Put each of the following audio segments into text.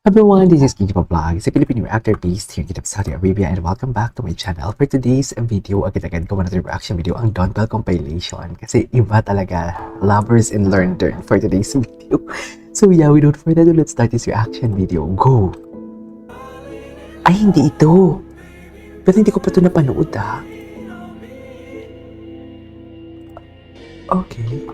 Everyone, this is Kiki Vlog, a Filipino actor based here in Saudi Arabia, and welcome back to my channel. For today's video, agad-agad ko another reaction video ang Don Bell compilation kasi iba talaga, lovers and learner for today's video. So yeah, without further ado, let's start this reaction video. Go! Ay, hindi ito. Pero hindi ko pa ito napanood Okay.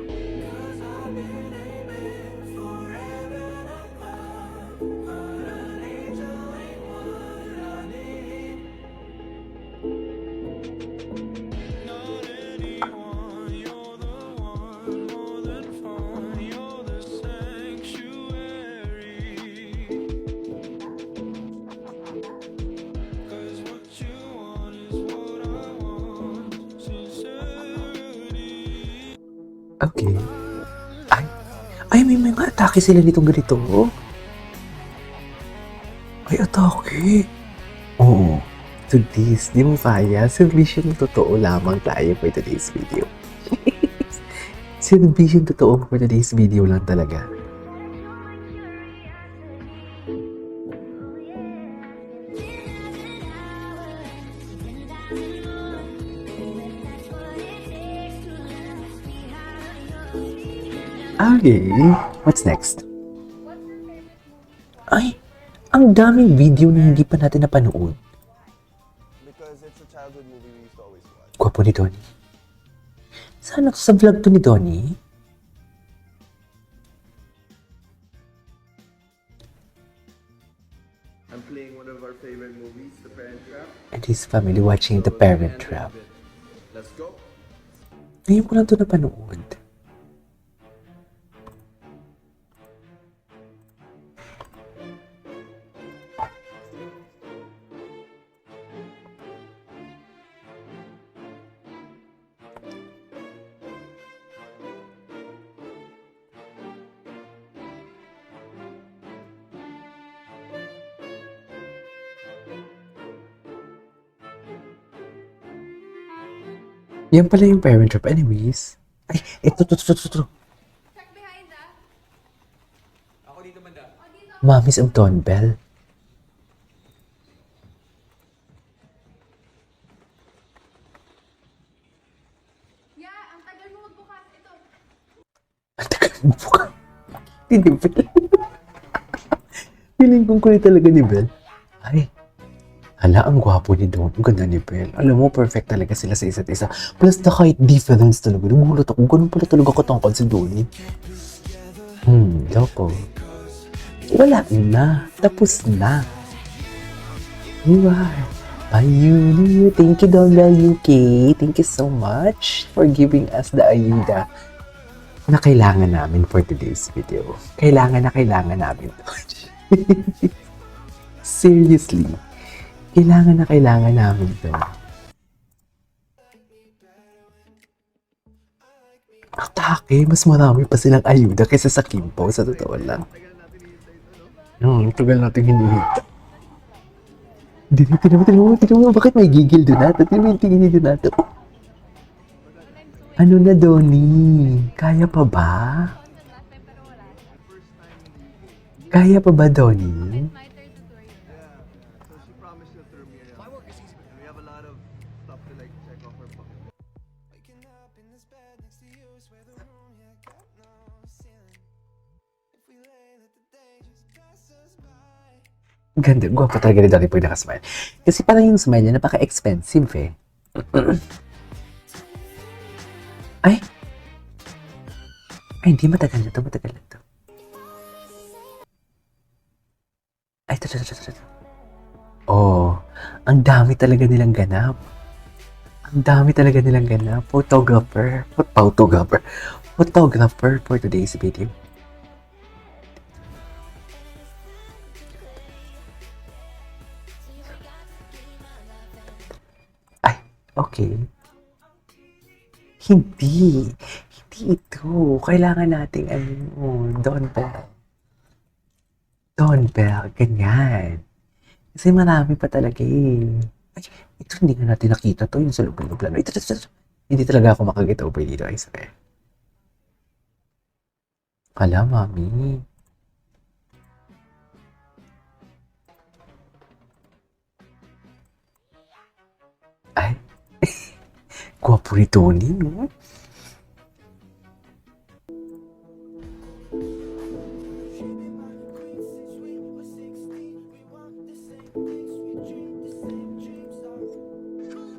Okay. Ay, may mga atake sila nitong ganito. Ay, atake. Oo. To this, di mo kaya. Submission totoo lamang tayo for today's video. Submission totoo for today's video lang talaga. Okay, what's next? Ay, ang daming video na hindi pa natin napanood. Because it's a childhood movie we used to always watch. Gwapo ni Donnie. Sana to sa vlog to ni Donnie? I'm playing one of our favorite movies, The Parent Trap. And his family watching The Parent Trap. Let's go. Ngayon ko lang to napanood. Yan pala yung Parent Trap. Anyways. Ay, ito. Check behind Ako dito banda. Mommies of Don Bell. Yeah, ang tagal mo magbukas. Ito. Ang tagal mo buka. Hindi Bell. Feeling kong kulit talaga ni Bell. Ay. Hala, ang gwapo ni Don. Ang ganda ni Bell. Alam mo, perfect talaga sila sa isa't isa. Plus, the height difference talaga. Nagulat ako. Ganun pala talaga katangkad si Donnie. Loko. Wala na. Tapos na. You are. Ayun. Thank you, Don Bell UK. Thank you so much for giving us the ayuda na kailangan namin for today's video. Kailangan namin to. Seriously. Kailangan namin to. Atake, mas marami pa silang ayuda kaysa sa Kimpo, sa totoo lang. Tagal natin hinihita. Tinan mo, bakit may gigil doon natin? Tinan mo yung tingin doon natin. Ano na, Donnie? Kaya pa ba? Kaya pa ba, Donnie? My turn to tour you. So she promised to throw me around. My work is easy. And we have a lot of stuff to like check off her bucket. Waking up in this bed next to you is where the room got no ceiling. If we lay let the day just pass us by. Ganda, gwapo talaga ni Donnie pag nakasmile. Kasi parang yung smile niya napaka-expensive eh. Ay! Ay, hindi. Matagal na to. Ay, ito. Oh, ang dami talaga nilang ganap. Photographer for today's video. Ay, okay. Hindi ito. Kailangan nating Don Bell, ganyan. Kasi marami pa talaga eh. Ay, ito hindi nga natin nakita to, yung sa loob ng plano. Ito. Hindi talaga ako makakita over dito, I swear. Hala, mami. Ay, gwapo ni Tony, no?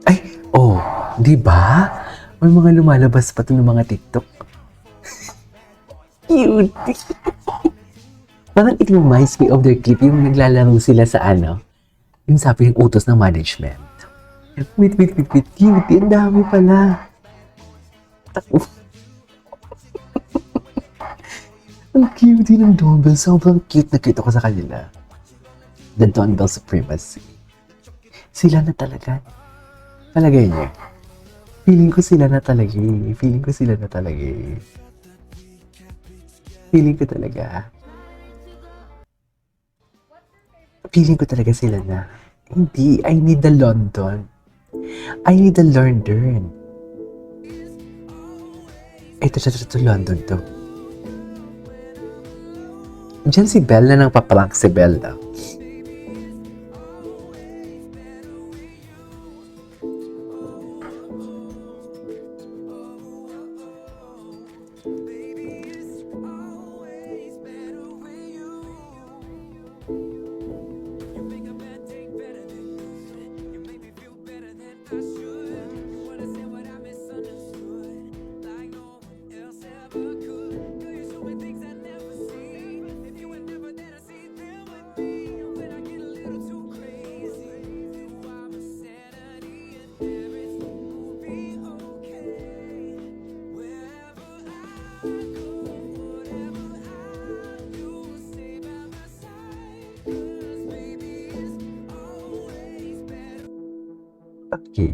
Ay, oh, di ba? May mga lumalabas pa to ng mga TikTok. Cute. Parang it reminds me of their clip yung naglalaro sila sa ano, yung sabi ng utos ng management. Wait, cute. Ang dami pala. Ang cute ng dumbbell. Sobrang cute na cute ako sa kanila. The dumbbell supremacy. Sila na talaga. Palagay niyo. Feeling ko sila na talaga. Feeling ko talaga sila na. Hindi. I need the London. I need the London. Ito, London to. Diyan si Belle na nang paprank si Belle daw. Okay.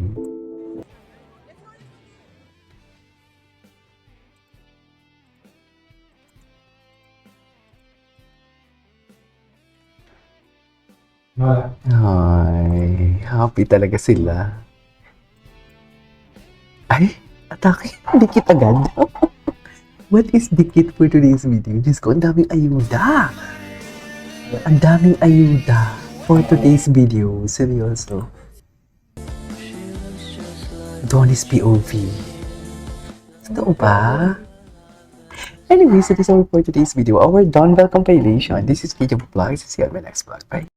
Ay, happy talaga sila. Ay, atake. Dikit agad. What is dikit for today's video? Diyos ko, ang daming ayuda. Ang daming ayuda for today's video. Seryoso. Donnie's POV. Totoo ba? Anyways, that is all for today's video. Our dumbbell compilation. This is KJ Vlogs. See you on my next vlog. Bye.